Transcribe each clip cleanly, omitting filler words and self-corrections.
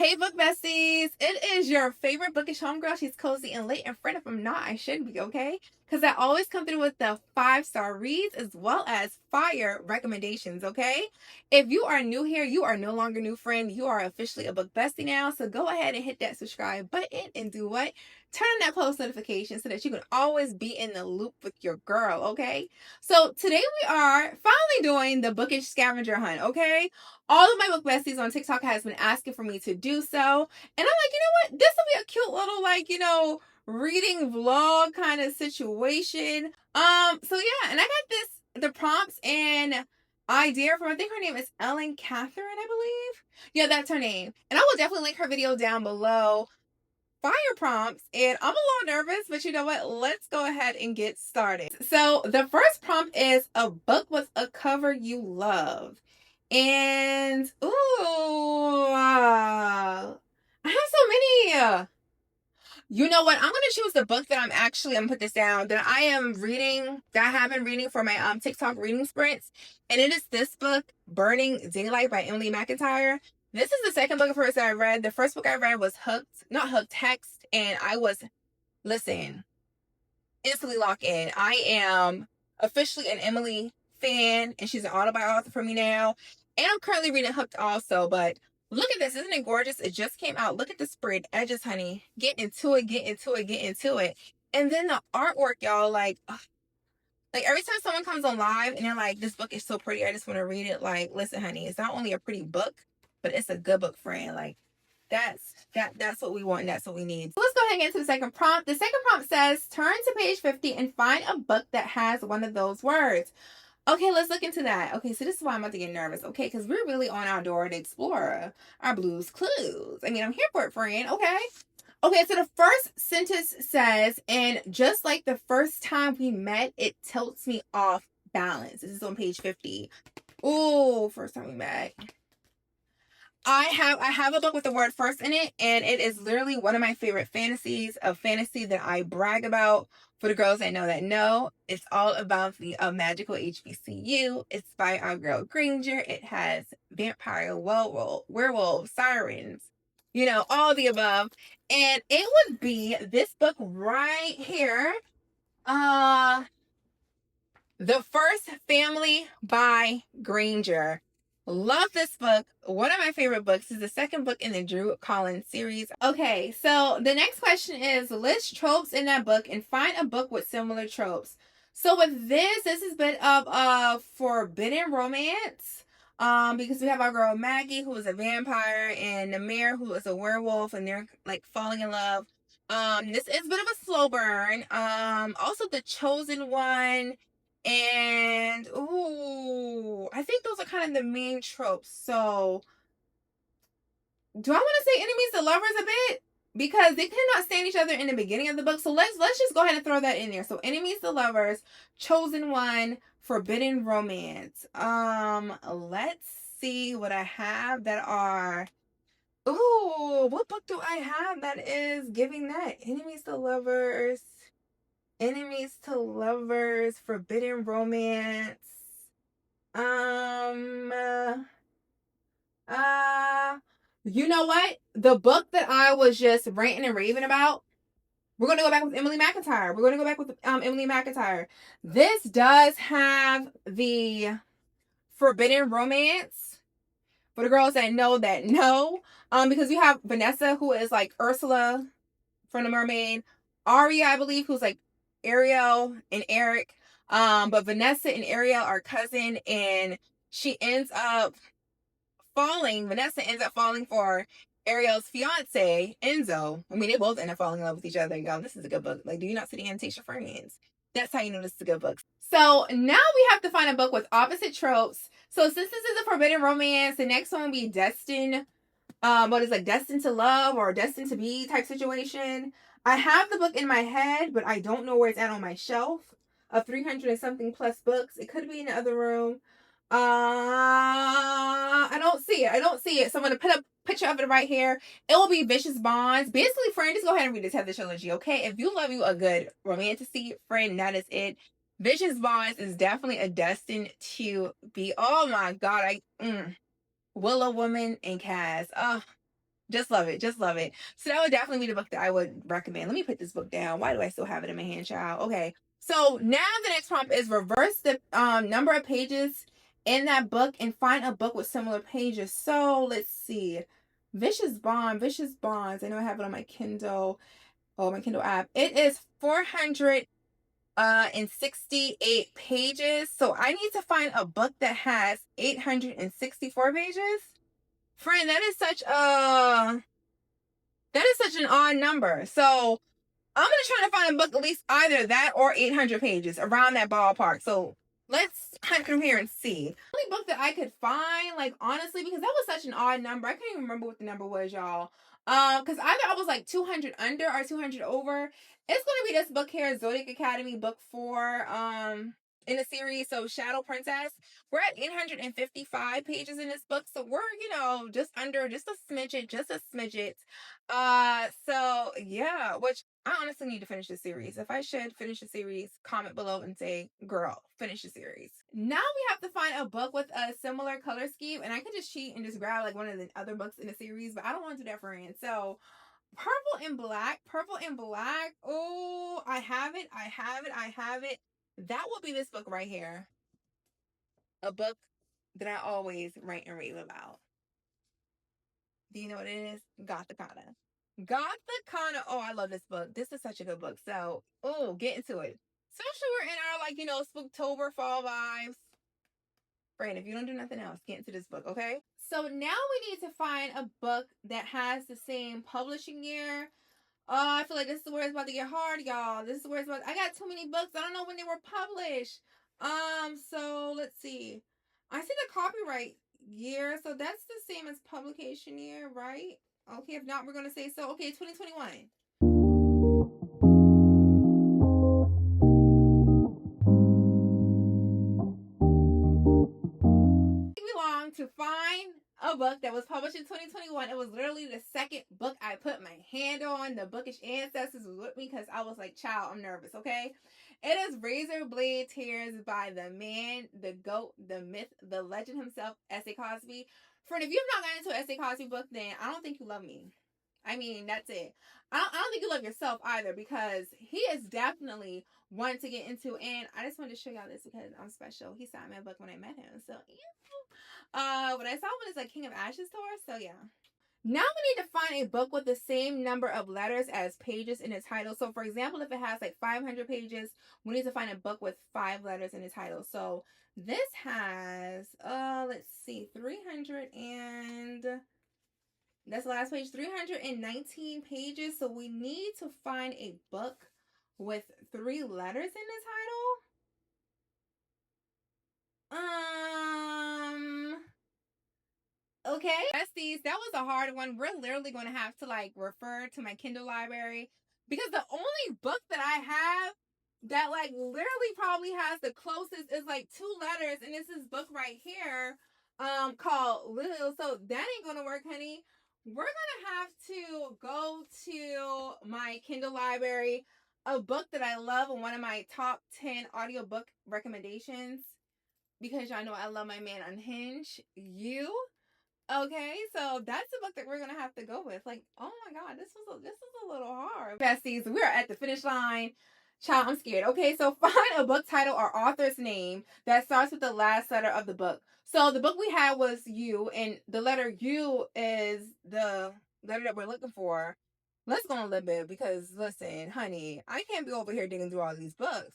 Hey, Book Besties! It is your favorite bookish homegirl. She's cozy and late and friend. If I'm not, I should be, okay? Because I always come through with the 5-star reads as well as fire recommendations, okay? If you are new here, you are no longer new friend. You are officially a Book Bestie now. So go ahead and hit that subscribe button and do what? Turn on that post notification so that you can always be in the loop with your girl, okay? So today we are finally doing the bookish scavenger hunt, okay? All of my Book Besties on TikTok has been asking for me to do so. And I'm like, you know what? This will be a cute little, reading vlog kind of situation. So yeah, and I got the prompts and idea from, I think her name is Ellen Catherine, I believe. Yeah, that's her name. And I will definitely link her video down below. Fire prompts, and I'm a little nervous, but you know what? Let's go ahead and get started. So the first prompt is a book with a cover you love. And I have so many. You know what? I'm gonna choose the book that I'm gonna put this down, that I am reading, that I have been reading for my TikTok reading sprints. And it is this book, Burning Daylight by Emily McIntyre. This is the second book of hers that I read. The first book I read was not Hooked, Text, and I was, listen, instantly locked in. I am officially an Emily fan, and she's an autobiography for me now. And I'm currently reading Hooked also, but look at this. Isn't it gorgeous? It just came out. Look at the spread edges, honey. Get into it, get into it, get into it. And then the artwork, y'all, like every time someone comes on live and they're like, this book is so pretty, I just want to read it. Like, listen, honey, it's not only a pretty book, but it's a good book, friend. Like, that's what we want and that's what we need. So let's go ahead and get into the second prompt. The second prompt says, turn to page 50 and find a book that has one of those words. Okay, let's look into that. Okay, so this is why I'm about to get nervous, okay? Because we're really on our Dora the Explorer, our Blues Clues. I mean, I'm here for it, friend, okay? Okay, so the first sentence says, and just like the first time we met, it tilts me off balance. This is on page 50. Oh, first time we met. I have a book with the word first in it, and it is literally one of my favorite fantasies, a fantasy that I brag about. For the girls that know, it's all about the magical HBCU. It's by our girl Granger. It has vampire, werewolf, sirens, you know, all the above. And it would be this book right here. The First Family by Granger. Love this book. One of my favorite books. This is the second book in the Drew Collins series. Okay, so the next question is, list tropes in that book and find a book with similar tropes. So with this is a bit of a forbidden romance. Because we have our girl Maggie, who is a vampire, and Namir, who is a werewolf, and they're like falling in love. This is a bit of a slow burn. Also The Chosen One. And I think those are kind of the main tropes. So do I want to say enemies to lovers a bit? Because they cannot stand each other in the beginning of the book. So let's just go ahead and throw that in there. So enemies to lovers, chosen one, forbidden romance. Let's see what I have that are. What book do I have that is giving that? Enemies to lovers. Enemies to lovers, forbidden romance. You know what? The book that I was just ranting and raving about, we're going to go back with Emily McIntyre. This does have the forbidden romance for the girls that know. Because you have Vanessa, who is like Ursula from The Mermaid. Aria, I believe, who's like Ariel and Eric. But Vanessa and Ariel are cousin, and Vanessa ends up falling for Ariel's fiance, Enzo. I mean, they both end up falling in love with each other. Y'all, this is a good book. Like, do you not see the annotation for friends? That's how you know this is a good book. So now we have to find a book with opposite tropes. So since this is a forbidden romance, the next one will be Destined to Love or Destined to Be type situation. I have the book in my head, but I don't know where it's at on my shelf of 300 and something plus books. It could be in the other room. I don't see it. So I'm going to put a picture of it right here. It will be Vicious Bonds. Basically, friend, just go ahead and read this Heather trilogy, okay? If you love you a good romantic friend, that is it. Vicious Bonds is definitely a Destined to Be. Oh my God. Willow Woman and Cass. Just love it. Just love it. So that would definitely be the book that I would recommend. Let me put this book down. Why do I still have it in my hand, child? Okay. So now the next prompt is reverse the number of pages in that book and find a book with similar pages. So let's see. Vicious Bonds. I know I have it on my Kindle. Oh, my Kindle app. It is 468 pages. So I need to find a book that has 864 pages. Friend, that is such an odd number. So I'm gonna try to find a book at least either that or 800 pages around that ballpark. So let's hunt from here and see. The only book that I could find, like honestly, because that was such an odd number. I can't even remember what the number was, y'all. Because either I was like 200 under or 200 over. It's gonna be this book here, Zodiac Academy, book 4. In the series, so Shadow Princess. We're at 855 pages in this book, so we're just under, just a smidget. So yeah, which I honestly need to finish the series. If I should finish the series, comment below and say, girl, finish the series. Now we have to find a book with a similar color scheme, and I could just cheat and just grab like one of the other books in the series, but I don't want to do that for Anne. So purple and black. Oh, I have it. That will be this book right here. A book that I always rant and rave about. Do you know what it is? Gothicana. Oh, I love this book. This is such a good book. So, oh, get into it. Especially we're in our Spooktober fall vibes. Friend, if you don't do nothing else, get into this book, okay? So now we need to find a book that has the same publishing year. I feel like this is where it's about to get hard, y'all. This is where it's about. I got too many books. I don't know when they were published. So let's see. I see the copyright year, so that's the same as publication year, right? Okay, if not, we're gonna say so. Okay, 2021. To find a book that was published in 2021. It was literally the second book I put my hand on. The bookish ancestors was with me because I was like, child, I'm nervous, okay? It is Razor Blade Tears by the man, the goat, the myth, the legend himself, S.A. Cosby. Friend, if you've not gotten into an S.A. Cosby book, then I don't think you love me. I mean, that's it. I don't think you love yourself either, because he is definitely one to get into. And I just wanted to show y'all this because I'm special. He signed my book when I met him. So, what I saw when it's like King of Ashes tour. So, yeah. Now we need to find a book with the same number of letters as pages in its title. So, for example, if it has like 500 pages, we need to find a book with 5 letters in the title. So, this has, let's see, 300 and... That's the last page, 319 pages. So we need to find a book with 3 letters in the title. Okay. Besties, that was a hard one. We're literally going to have to like refer to my Kindle library, because the only book that I have that like literally probably has the closest is like 2 letters, and it's this book right here called Lil. So that ain't gonna work, honey. We're gonna have to go to my Kindle library. A book that I love and one of my top 10 audiobook recommendations, because y'all know I love my man Unhinged. You. Okay, so that's the book that we're gonna have to go with. Like, oh my god, this is a little hard. Besties, we are at the finish line. Child, I'm scared. Okay, so find a book title or author's name that starts with the last letter of the book. So the book we had was U, and the letter U is the letter that we're looking for. Let's go on Libib, because listen, honey, I can't be over here digging through all these books.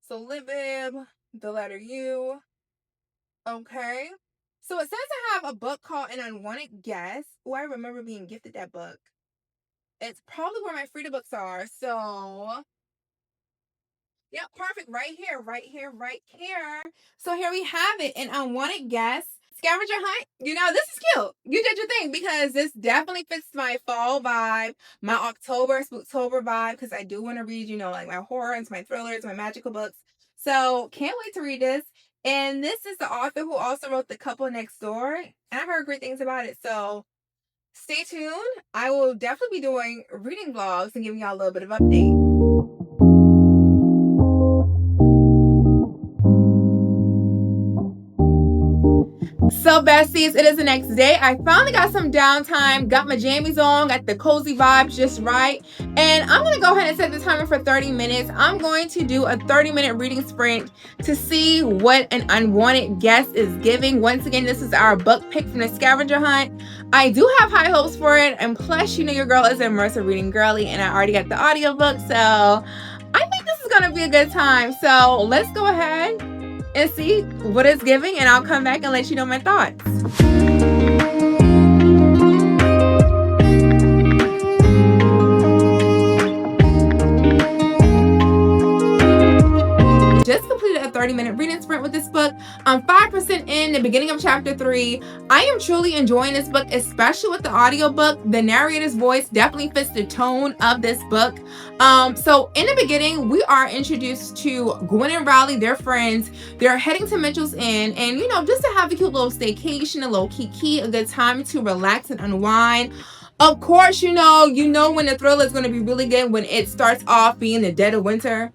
So Libib, the letter U. Okay. So it says I have a book called An Unwanted Guest. Oh, I remember being gifted that book. It's probably where my Frida books are. So, yep, perfect. Right here. So here we have it. An Unwanted Guest. Scavenger hunt. This is cute. You did your thing, because this definitely fits my fall vibe, my October, Spooktober vibe, because I do want to read, like my horrors, my thrillers, my magical books. So can't wait to read this. And this is the author who also wrote The Couple Next Door. And I heard great things about it. So stay tuned. I will definitely be doing reading vlogs and giving y'all a little bit of update. So besties, it is the next day. I finally got some downtime, got my jammies on, got the cozy vibes just right, and I'm gonna go ahead and set the timer for 30 minutes. I'm going to do a 30-minute reading sprint to see what an unwanted guest is giving. Once again, this is our book pick from the scavenger hunt. I do have high hopes for it, and plus, you know your girl is an immersive reading girly, and I already got the audiobook, so I think this is gonna be a good time. So let's go ahead and see what it's giving, and I'll come back and let you know my thoughts. Just completed a 30-minute reading sprint with this book. I'm 5% in the beginning of chapter 3. I am truly enjoying this book, especially with the audiobook. The narrator's voice definitely fits the tone of this book. So in the beginning, we are introduced to Gwen and Riley, their friends. They're heading to Mitchell's Inn, and you know, just to have a cute little staycation, a little kiki, a good time to relax and unwind. Of course, you know when the thriller is going to be really good when it starts off being the dead of winter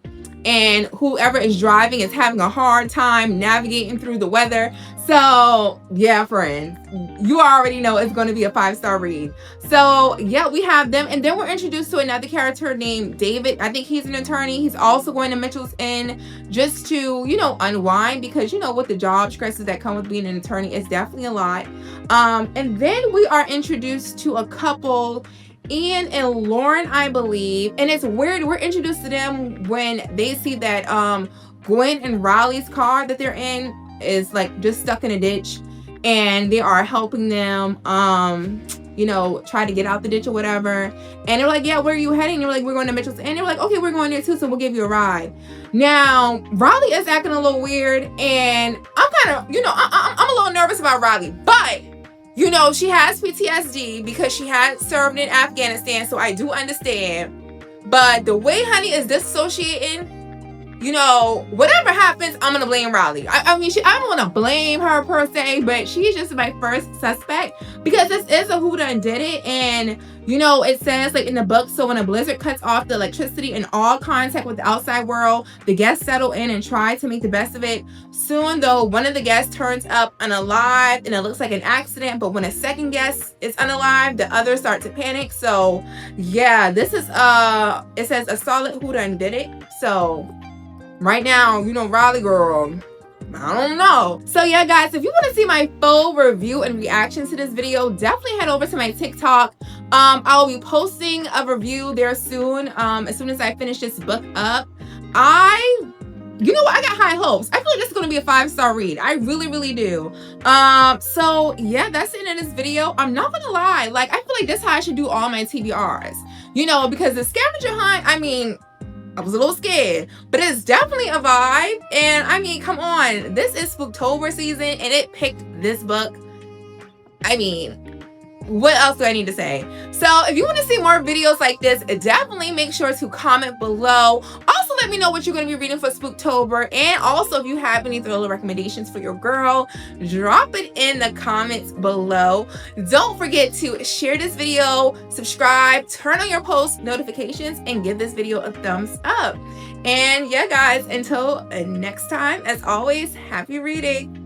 and whoever is driving is having a hard time navigating through the weather. So yeah, friends, you already know it's going to be a 5-star read. So yeah, we have them, and then we're introduced to another character named David. I think he's an attorney. He's also going to Mitchell's Inn just to, you know, unwind, because you know, with the job stresses that come with being an attorney, it's definitely a lot. And then we are introduced to a couple, Ian and Lauren, I believe, and it's weird. We're introduced to them when they see that Gwen and Riley's car that they're in is like just stuck in a ditch, and they are helping them you know, try to get out the ditch or whatever. And they're like, yeah, where are you heading? And they're like, we're going to Mitchell's. And they're like, okay, we're going there too, so we'll give you a ride. Now Riley is acting a little weird, and I'm kind of, you know, I'm a little nervous about Riley, but you know, she has PTSD because she had served in Afghanistan, so I do understand. But the way honey is disassociating, you know, whatever happens, I'm gonna blame Riley. I mean, I don't want to blame her per se, but she's just my first suspect, because this is a who done did it. And you know, it says like in the book, so when a blizzard cuts off the electricity and all contact with the outside world, the guests settle in and try to make the best of it. Soon though, one of the guests turns up unalive and it looks like an accident, but when a second guest is unalive, the others start to panic. So yeah, this is it says a solid who done did it. So right now, you know, Riley girl, I don't know. So yeah, guys, if you want to see my full review and reaction to this video, definitely head over to my TikTok. I'll be posting a review there soon, as soon as I finish this book up. You know what, I got high hopes. I feel like this is going to be a 5-star read. I really, really do. So yeah, that's the end of this video. I'm not gonna lie, like, I feel like this is how I should do all my TBRs, you know, because the scavenger hunt, I mean, I was a little scared, but it's definitely a vibe. And I mean, come on, this is Spooktober season and it picked this book. I mean, what else do I need to say? So if you want to see more videos like this, definitely make sure to comment below. Also, let me know what you're going to be reading for Spooktober, and also if you have any thriller recommendations for your girl, drop it in the comments below. Don't forget to share this video, subscribe, turn on your post notifications, and give this video a thumbs up. And yeah, guys, until next time, as always, happy reading.